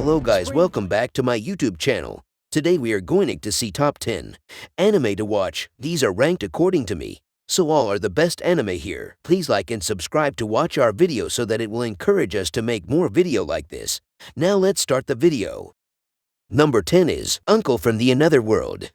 Hello guys, welcome back to my YouTube channel. Today we are going to see top 10 anime to watch. These are ranked according to me, so all are the best anime here. Please like and subscribe to watch our video so that it will encourage us to make more video like this. Now let's start the video. Number 10 is Uncle from the Another World.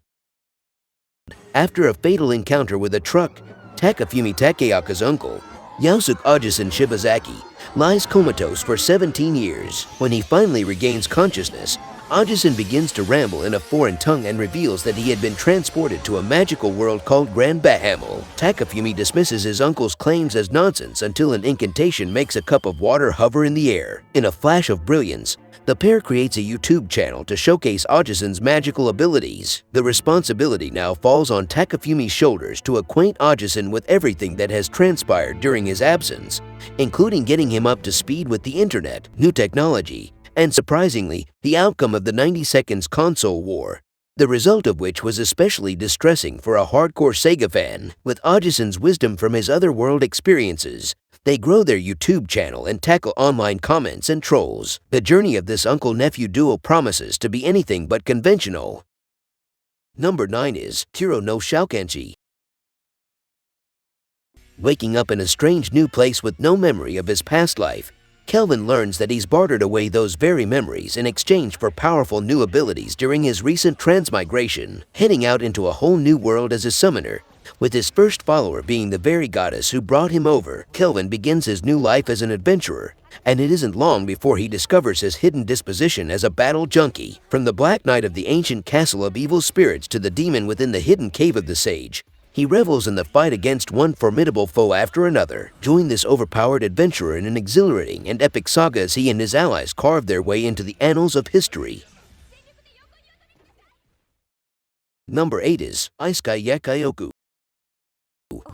After a fatal encounter with a truck, Takafumi Takeaka's uncle, Yasuke Ajisen Shibazaki, lies comatose for 17 years. When he finally regains consciousness, Ajisen begins to ramble in a foreign tongue and reveals that he had been transported to a magical world called Grand Bahamel. Takafumi dismisses his uncle's claims as nonsense until an incantation makes a cup of water hover in the air. In a flash of brilliance, the pair creates a YouTube channel to showcase Ajisen's magical abilities. The responsibility now falls on Takafumi's shoulders to acquaint Ajisen with everything that has transpired during his absence, including getting him up to speed with the internet, new technology, and surprisingly, the outcome of the 90 Seconds console war, the result of which was especially distressing for a hardcore Sega fan. With Ajisen's wisdom from his otherworld experiences, they grow their YouTube channel and tackle online comments and trolls. The journey of this uncle-nephew duo promises to be anything but conventional. Number 9 is Kuro no Shoukanshi. Waking up in a strange new place with no memory of his past life, Kelvin learns that he's bartered away those very memories in exchange for powerful new abilities during his recent transmigration, heading out into a whole new world as a summoner. With his first follower being the very goddess who brought him over, Kelvin begins his new life as an adventurer, and it isn't long before he discovers his hidden disposition as a battle junkie. From the Black Knight of the ancient castle of evil spirits to the demon within the hidden cave of the sage, he revels in the fight against one formidable foe after another. Join this overpowered adventurer in an exhilarating and epic saga as he and his allies carve their way into the annals of history. Number 8 is Isekai Yakaioku.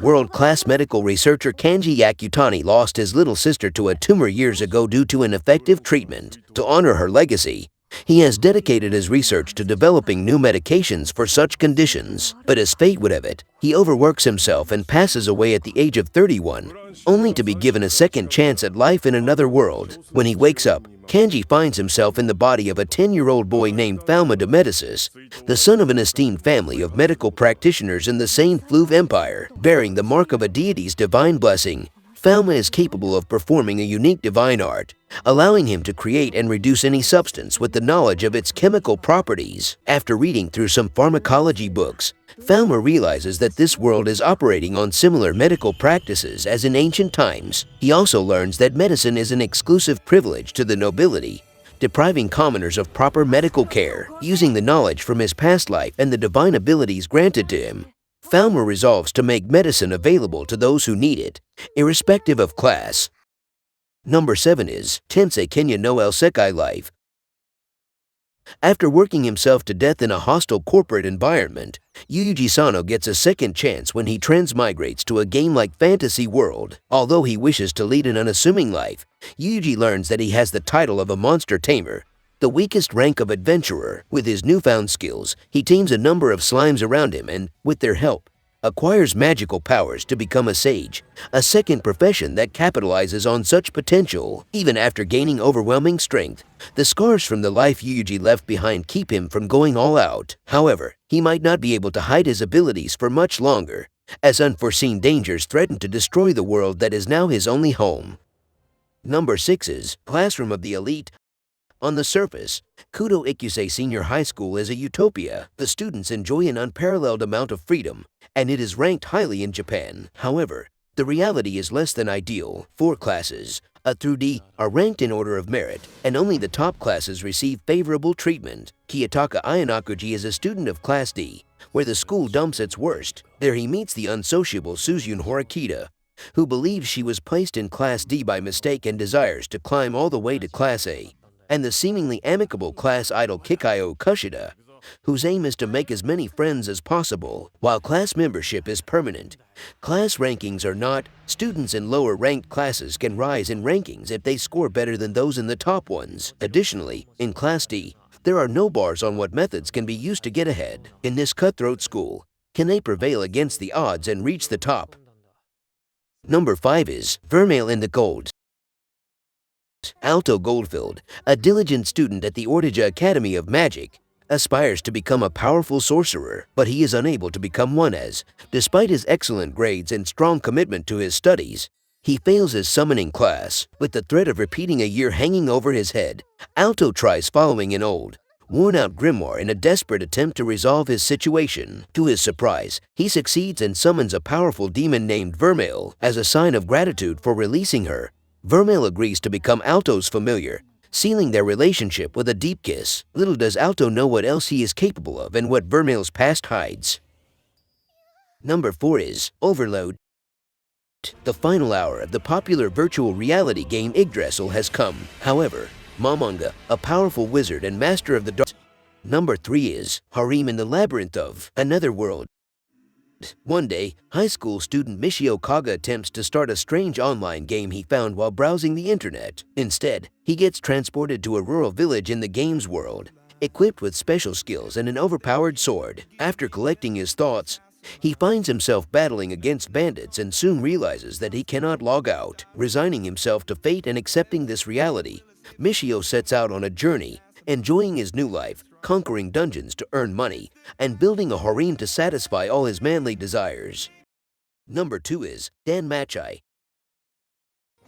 World-class medical researcher Kanji Yakutani lost his little sister to a tumor years ago due to ineffective treatment. To honor her legacy, he has dedicated his research to developing new medications for such conditions. But as fate would have it, he overworks himself and passes away at the age of 31, only to be given a second chance at life in another world. When he wakes up, Kanji finds himself in the body of a 10-year-old boy named Falma de Medicis, the son of an esteemed family of medical practitioners in the Saint Fleuve Empire. Bearing the mark of a deity's divine blessing, Falma is capable of performing a unique divine art, allowing him to create and reduce any substance with the knowledge of its chemical properties. After reading through some pharmacology books, Falma realizes that this world is operating on similar medical practices as in ancient times. He also learns that medicine is an exclusive privilege to the nobility, depriving commoners of proper medical care. Using the knowledge from his past life and the divine abilities granted to him, Falma resolves to make medicine available to those who need it, irrespective of class. Number 7 is Tensei Kenya no Isekai Life. After working himself to death in a hostile corporate environment, Yuji Sano gets a second chance when he transmigrates to a game-like fantasy world. Although he wishes to lead an unassuming life, Yuji learns that he has the title of a monster tamer, the weakest rank of adventurer. With his newfound skills, he tames a number of slimes around him and, with their help, acquires magical powers to become a sage, a second profession that capitalizes on such potential. Even after gaining overwhelming strength, the scars from the life Yuji left behind keep him from going all out. However, he might not be able to hide his abilities for much longer, as unforeseen dangers threaten to destroy the world that is now his only home. Number 6 is Classroom of the Elite. On the surface, Kudo Ikusei Senior High School is a utopia. The students enjoy an unparalleled amount of freedom, and it is ranked highly in Japan. However, the reality is less than ideal. 4 classes, A through D, are ranked in order of merit, and only the top classes receive favorable treatment. Kiyotaka Ayanakuji is a student of Class D, where the school dumps its worst. There he meets the unsociable Suzune Horikita, who believes she was placed in Class D by mistake and desires to climb all the way to Class A, and the seemingly amicable class idol Kikayo Kushida, whose aim is to make as many friends as possible. While class membership is permanent, class rankings are not. Students in lower-ranked classes can rise in rankings if they score better than those in the top ones. Additionally, in Class D, there are no bars on what methods can be used to get ahead. In this cutthroat school, can they prevail against the odds and reach the top? Number 5 is Vermeil in the Gold. Alto Goldfield, a diligent student at the Ortega Academy of Magic, aspires to become a powerful sorcerer, but he is unable to become one as, despite his excellent grades and strong commitment to his studies, he fails his summoning class. With the threat of repeating a year hanging over his head, Alto tries following an old, worn-out grimoire in a desperate attempt to resolve his situation. To his surprise, he succeeds and summons a powerful demon named Vermeil as a sign of gratitude for releasing her. Vermeil agrees to become Alto's familiar, sealing their relationship with a deep kiss. Little does Alto know what else he is capable of and what Vermeil's past hides. Number 4 is Overload. The final hour of the popular virtual reality game Yggdrasil has come. However, Momonga, a powerful wizard and master of the dark. Number 3 is Harem in the Labyrinth of Another World. One day, high school student Michio Kaga attempts to start a strange online game he found while browsing the internet. Instead, he gets transported to a rural village in the game's world, equipped with special skills and an overpowered sword. After collecting his thoughts, he finds himself battling against bandits and soon realizes that he cannot log out. Resigning himself to fate and accepting this reality, Michio sets out on a journey, enjoying his new life, conquering dungeons to earn money, and building a harem to satisfy all his manly desires. Number 2 is Danmachi.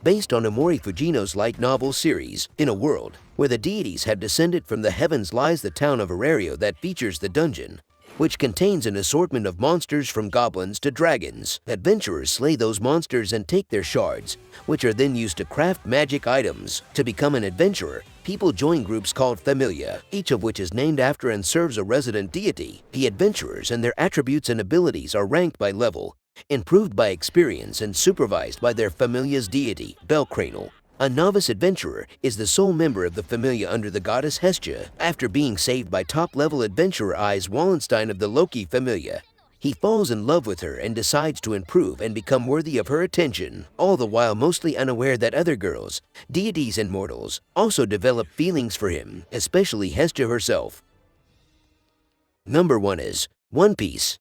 Based on Omori Fujino's light novel series, in a world where the deities have descended from the heavens lies the town of Arario that features the dungeon, which contains an assortment of monsters from goblins to dragons. Adventurers slay those monsters and take their shards, which are then used to craft magic items. To become an adventurer, people join groups called Familia, each of which is named after and serves a resident deity. The adventurers and their attributes and abilities are ranked by level, improved by experience, and supervised by their Familia's deity, Belcranal. A novice adventurer is the sole member of the Familia under the goddess Hestia. After being saved by top-level adventurer Eyes Wallenstein of the Loki Familia, he falls in love with her and decides to improve and become worthy of her attention, all the while mostly unaware that other girls, deities and mortals, also develop feelings for him, especially Hestia herself. Number 1 is One Piece.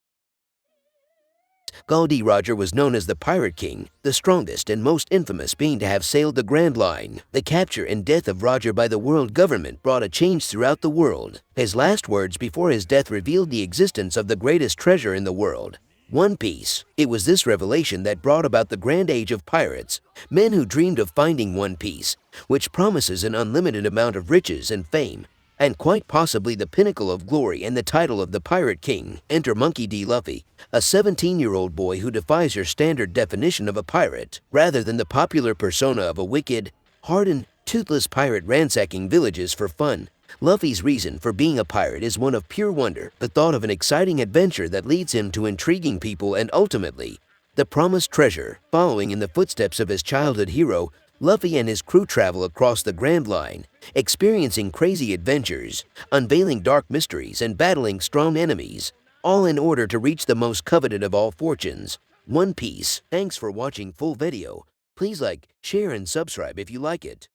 Gol D. Roger was known as the Pirate King, the strongest and most infamous being to have sailed the Grand Line. The capture and death of Roger by the world government brought a change throughout the world. His last words before his death revealed the existence of the greatest treasure in the world, One Piece. It was this revelation that brought about the Grand Age of Pirates, men who dreamed of finding One Piece, which promises an unlimited amount of riches and fame, and quite possibly the pinnacle of glory and the title of the Pirate King. Enter Monkey D. Luffy, a 17-year-old boy who defies your standard definition of a pirate. Rather than the popular persona of a wicked, hardened, toothless pirate ransacking villages for fun, Luffy's reason for being a pirate is one of pure wonder, the thought of an exciting adventure that leads him to intriguing people and ultimately, the promised treasure. Following in the footsteps of his childhood hero, Luffy and his crew travel across the Grand Line, experiencing crazy adventures, unveiling dark mysteries, and battling strong enemies, all in order to reach the most coveted of all fortunes, One Piece. Thanks for watching full video. Please like, share, and subscribe if you like it.